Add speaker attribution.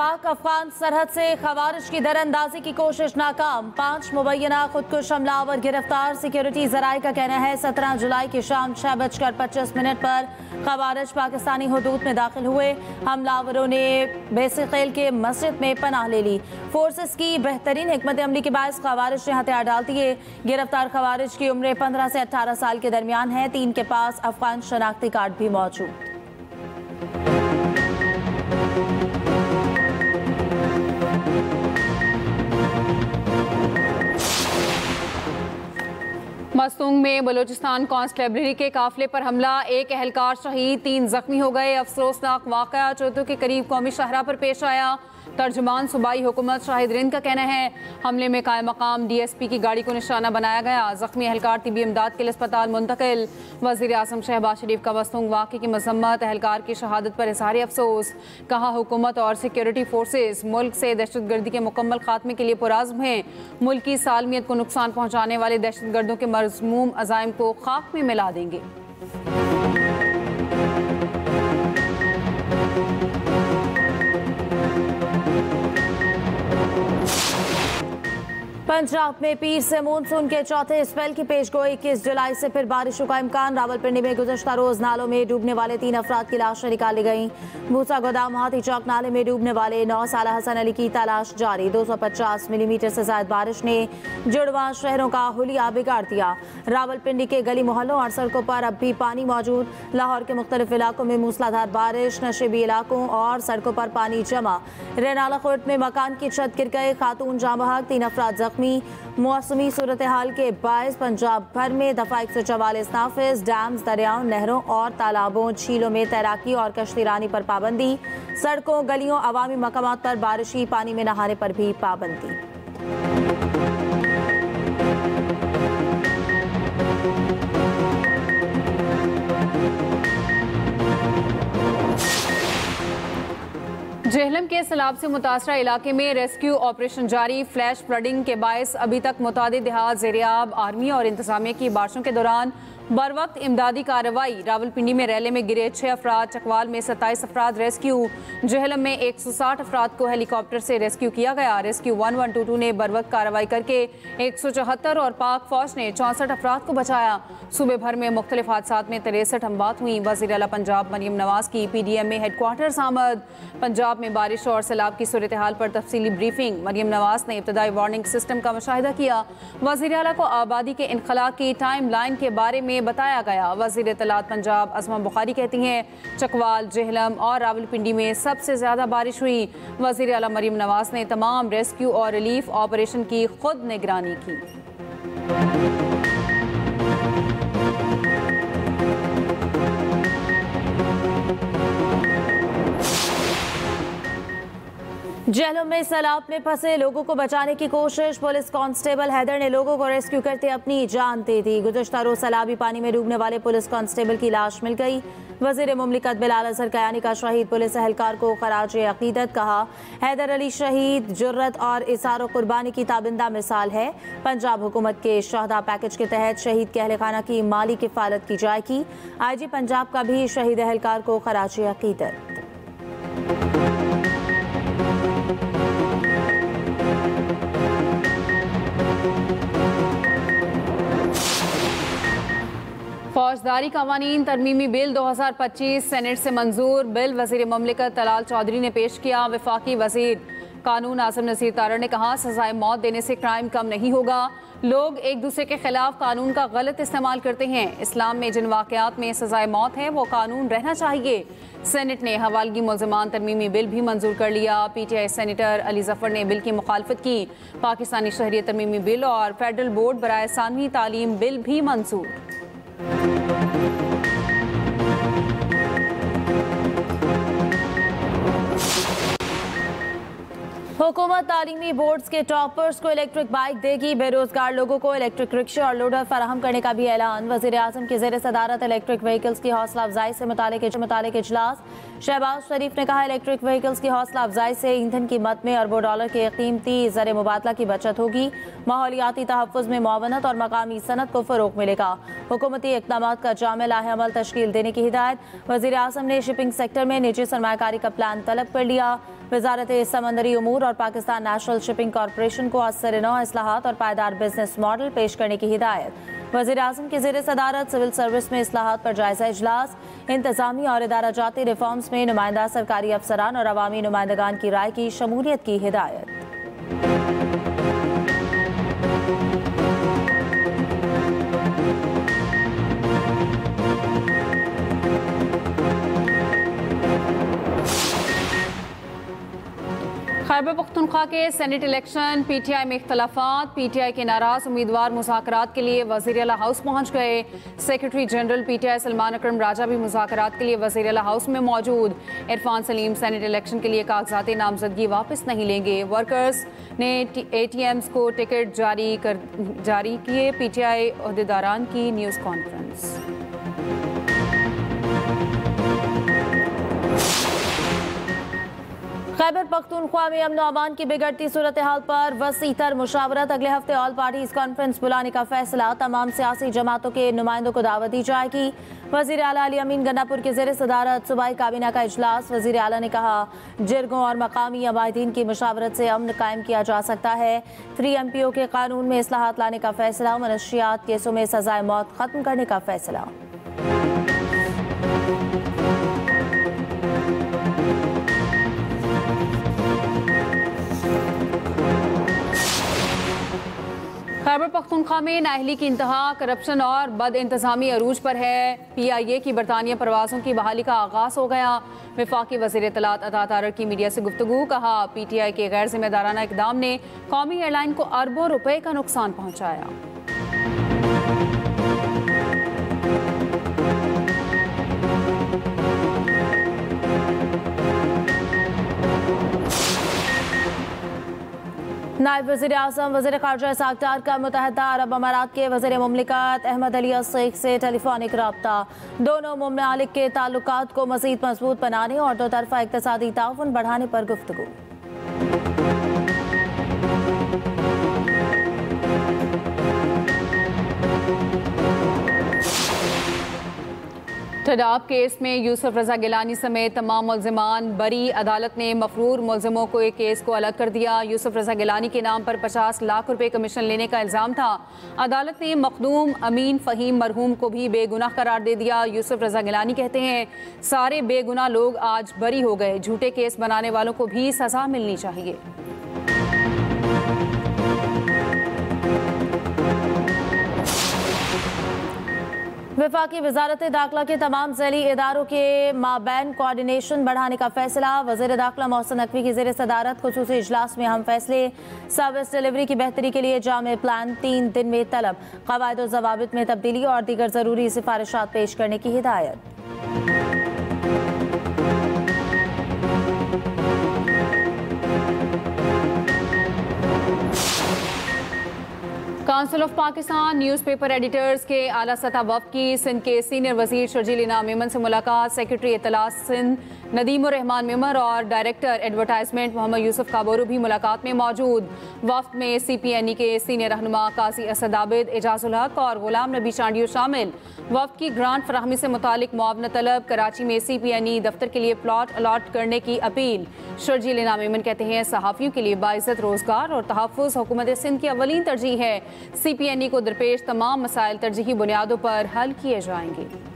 Speaker 1: पाक अफगान सरहद से खवारिज की दरअंदाजी की कोशिश नाकाम। 5 मुबैना खुदकुश हमलावर गिरफ्तार। सिक्योरिटी जराये का कहना है 17 जुलाई की शाम 6:25 पर खवारिज पाकिस्तानी हुदूद में दाखिल हुए। हमलावरों ने बेसिखेल के मस्जिद में पनाह ले ली। फोर्सेस की बेहतरीन हिकमत अमली के बायस खवारिज ने हथियार डाल दिए। गिरफ्तार खवारिज की उम्र 15 से 18 साल के दरमियान है। 3 के पास अफगान शनाख्ती कार्ड भी मौजूद।
Speaker 2: मस्तूंग में बलूचिस्तान कांस्टेबलरी के काफिले पर हमला, एक एहलकार शहीद, 3 जख्मी हो गए। अफसोसनाक वाकया चौथों के करीब कौमी शाहरा पर पेश आया। तर्जुमान सूबाई हुकूमत शाहिद रिंद का कहना है हमले में कायम मकाम DSP की गाड़ी को निशाना बनाया गया। जख्मी एहलकार तिबी इमदाद के लिए अस्पताल मुंतकिल। वज़ीर आज़म शहबाज शरीफ का मस्तूंग वाक़े की मजम्मत, एहलकार की शहादत पर इज़हार अफसोस। कहा हुकूमत और सिक्योरिटी फोर्सेस मुल्क से दहशतगर्दी के मुकम्मल खात्मे के लिए पुराज़्म हैं। मुल्क की सालमियत को नुकसान पहुँचाने वाले दहशतगर्दों के मज़मूम अज़ाइम को खाक में मिला देंगे।
Speaker 1: पंजाब में पीर से मानसून के चौथे स्पेल की पेशगोई। 21 जुलाई से फिर बारिशों का इम्कान। रावलपिंडी में गुज़श्ता रोज नालों में डूबने वाले 3 अफराद की लाशें निकाली गईं। मूसा गोदाम हाथी चौक नाले में डूबने वाले 9 साल हसन अली की तलाश जारी। 250 मिलीमीटर से ज्यादा बारिश ने जुड़वा शहरों का हुलिया बिगाड़ दिया। रावलपिंडी के गली मोहल्लों और सड़कों पर अब भी पानी मौजूद। लाहौर के मुख्तलिफ इलाकों में मूसलाधार बारिश, नशेबी इलाकों और सड़कों पर पानी जमा। रेनाला खुर्द में मकान की छत गिर गए, खातून जाँ बहक, 3 अफराद जख्मी। मौसमी सूरत हाल के बायस पंजाब भर में दफा 144 नाफिज। डैम्स, दरियाओं, नहरों और तालाबों, झीलों में तैराकी और कश्तीरानी पर पाबंदी। सड़कों, गलियों, अवामी मकामात पर बारिशी पानी में नहाने पर भी पाबंदी।
Speaker 2: जेहलम के सैलाब से मुतासरा इलाके में रेस्क्यू ऑपरेशन जारी। फ्लैश फ्लडिंग के बायस अभी तक मुतादिद देहात ज़ेरियाब। आर्मी और इंतजामिया की बारिशों के दौरान बर वक्त इमदादी कार्रवाई। रावलपिंडी में रैले में गिरे 6 अफराद, चकवाल में 27 अफराद रेस्क्यू। जेहलम में 160 अफराद को हेलीकॉप्टर से रेस्क्यू किया गया। रेस्क्यू 1122 ने बर वक्त कार्रवाई करके 174 और पाक फौज ने 64 अफराद को बचाया। सूबे भर में मुख्तलिफ हादसात में 63 अमवात हुई। वज़ीर आला पंजाब मरियम नवाज की PDM में हेडक्वार्टर्स आमद। पंजाब में बारिश और सैलाब की सूरत हाल पर तफसीली ब्रीफिंग। मरियम नवाज ने इब्तदाई वार्निंग सिस्टम का मुशाहिदा किया। वज़ीर आला को आबादी के इनखला की टाइम लाइन के बारे में बताया गया। वज़ीर इत्तलात पंजाब अज़मा बुखारी कहती हैं चकवाल, जेहलम और रावलपिंडी में सबसे ज़्यादा बारिश हुई। वज़ीर आला मरियम नवाज ने तमाम रेस्क्यू और रिलीफ ऑपरेशन की खुद निगरानी की।
Speaker 1: जेहलम में सैलाब में फंसे लोगों को बचाने की कोशिश। पुलिस कांस्टेबल हैदर ने लोगों को रेस्क्यू करते अपनी जान दे दी। गुज़श्ता रोज सैलाबी पानी में डूबने वाले पुलिस कांस्टेबल की लाश मिल गई। वज़ीर मुमलिकत बिलाल अज़हर कयानी का शहीद पुलिस एहलकार को खराज अक़ीदत कहा। हैदर अली शहीद जुर्रत और इसार कुर्बानी की ताबिंदा मिसाल है। पंजाब हुकूमत के शहदा पैकेज के तहत शहीद के अहल खाना की माली किफ़ालत की जाएगी। IG पंजाब का भी शहीद एहलकार को खराज अक़ीदत।
Speaker 2: फौजदारी कवानीन तरमीमी बिल 2025 सेनेट से मंजूर। बिल वज़ीर मुमलिकत तलाल चौधरी ने पेश किया। वफाकी वज़ीर कानून आज़म नसीर तारड़ ने कहा सजाए मौत देने से क्राइम कम नहीं होगा। लोग एक दूसरे के खिलाफ कानून का गलत इस्तेमाल करते हैं। इस्लाम में जिन वाक़यात में सजाए मौत है वो कानून रहना चाहिए। सेनेट ने हवालगी मुल्ज़मान तरमीमी बिल भी मंजूर कर लिया। PTI सेनेटर अली जफ़र ने बिल की मुखालफत की। पाकिस्तानी शहरियत तरमीमी बिल और फेडरल बोर्ड बराए सानवी तालीम बिल भी मंजूर।
Speaker 1: हुकूमत तालीमी बोर्ड्स के टॉपर्स को इलेक्ट्रिक बाइक देगी। बेरोजगार लोगों को इलेक्ट्रिक रिक्शा और लोडर फराहम करने का भी ऐलान। वज़ीर आज़म की ज़ेर सदारत इलेक्ट्रिक व्हीकल्स की हौसला अफजाई से मुतालिक इजलास। शहबाज शरीफ ने कहा इलेक्ट्रिक व्हीकल्स की हौसला अफजाई से ईंधन कीमत में अरबों डॉलर के कीमती ज़र मुबादला की बचत होगी। माहौलियाती तहफ़्फ़ुज़ में मुआवनत और मकामी सनत को फ़रोग़ मिलेगा। हुकूमती इक़दामात का जामे लाहेअमल तश्कील देने की हिदायत। वज़ीर आज़म ने शिपिंग सेक्टर में निजी सरमायाकारी का प्लान तलब कर लिया। वजारत समंदरी उमूर और पाकिस्तान नेशनल शिपिंग कॉरपोरेशन को असर नौ इस्लाहात और पायदार बिजनेस मॉडल पेश करने की हिदायत। वज़ीर-ए-आज़म के ज़ेर सदारत सिविल सर्विस में इस्लाहात पर जायजा इजलास। इंतजामी और इदारा जाती रिफॉर्म्स में नुमाइंदा सरकारी अफसरान और अवामी नुमाइंदगान की राय की शमूलियत की हिदायत।
Speaker 2: खैबर पख्तूनख्वा के सेनेट इलेक्शन पीटीआई में इख्तलाफात। पीटीआई के नाराज उम्मीदवार मुज़ाकरात के लिए वज़ीर आला हाउस पहुंच गए। सेक्रेटरी जनरल पीटीआई सलमान अकरम राजा भी मुज़ाकरात के लिए वज़ीर आला हाउस में मौजूद। इरफान सलीम सेनेट इलेक्शन के लिए कागजात नामजदगी वापस नहीं लेंगे। वर्कर्स ने एटीएम्स को टिकट जारी किए। पीटीआई अहदेदारान की न्यूज़ कॉन्फ्रेंस।
Speaker 1: खैबर पख्तूनख्वा में अमन अमान की बिगड़ती सूरत हाल पर वसी तर मुशावरत। अगले हफ्ते ऑल पार्टीज कॉन्फ्रेंस बुलाने का फैसला। तमाम सियासी जमातों के नुमाइंदों को दावत दी जाएगी। वज़ीर आला अली अमीन गन्नापुर के ज़ेर सदारत सूबाई काबीना का इजलास। वज़ीर आला ने कहा, जिरगों और मकामी अमायदीन की मुशावरत से अमन कायम किया जा सकता है। 3 MPO के कानून में इस्लाहात लाने का फैसला। मनशियात केसों में सजाए मौत खत्म करने का फैसला।
Speaker 2: खैबर पख्तूनख्वा में नाअहली की इंतहा, करप्शन और बद इंतजामी अरूज पर है। PIA की बरतानिया परवाज़ों की बहाली का आगाज़ हो गया। वफाकी वज़ीर इत्तलात अता तारर की मीडिया से गुफ्तगू। कहा, PTI के गैर जिम्मेदाराना इक़दाम ने कौमी एयरलाइन को अरबों रुपए का नुकसान पहुँचाया।
Speaker 1: नायब वज़ीर आज़म वज़ीर ख़ारजा इसहाक़ डार का मुत्तहिदा अरब अमारात के वज़ीर मुमलिकत अहमद अली शेख से टेलीफोनिक रब्ता। दोनों मुमालिक के ताल्लुकात को मज़ीद मजबूत बनाने और दो तरफ़ा इक़्तिसादी ताउन बढ़ाने पर गुफ्तगू।
Speaker 2: तडाब केस में यूसुफ रजा गिलानी समेत तमाम मुल्ज़िमान बरी। अदालत ने मफरूर मुल्ज़िमों को एक केस को अलग कर दिया। यूसुफ रजा गिलानी के नाम पर 50 लाख रुपए कमीशन लेने का इल्ज़ाम था। अदालत ने मखदूम अमीन फ़हीम मरहूम को भी बेगुनाह करार दे दिया। यूसुफ रजा गिलानी कहते हैं, सारे बेगुनाह लोग आज बरी हो गए। झूठे केस बनाने वालों को भी सज़ा मिलनी चाहिए।
Speaker 1: वफाकी वजारत दाखिला के तमाम ज़ैली इदारों के माबैन कोऑर्डिनेशन बढ़ाने का फैसला। वज़ीर दाखिला मोहसिन नकवी की ज़ेर सदारत खुसूसी इजलास में अहम फैसले। सर्विस डिलीवरी की बेहतरी के लिए जामे प्लान 3 दिन में तलब। क़वायद व ज़वाबित में तब्दीली और दीगर ज़रूरी सिफारिशात पेश करने की हिदायत।
Speaker 2: Council of Pakistan newspaper editors के आला सतह वफ़द की सिंध के सीनियर वज़ीर शर्जील इनाम मेमन से मुलाकात। सेक्रेटरी इत्तलात सिंध नदीमुर रहमान मेमर और डायरेक्टर एडवर्टाइजमेंट मोहम्मद यूसुफ काबोरू भी मुलाकात में मौजूद। वफ़द में CPNE के सीनियर रहनुमा काजी असद आबिद, एजाजुल हक और गुलाम नबी चांडियो शामिल। वफ़द की ग्रांट फराहमी से मुतालिक मुआवनत तलब। कराची में CPNE दफ्तर के लिए प्लॉट अलॉट करने की अपील। शर्जील इनाम मेमन कहते हैं, सहाफ़ियों के लिए बाइज़्ज़त रोज़गार और तहफ़्फ़ुज़ हुकूमत सिंध की अवलीन तरजीह है। CPNE को दरपेश तमाम मसाइल तरजीही बुनियादों पर हल किए जाएंगे।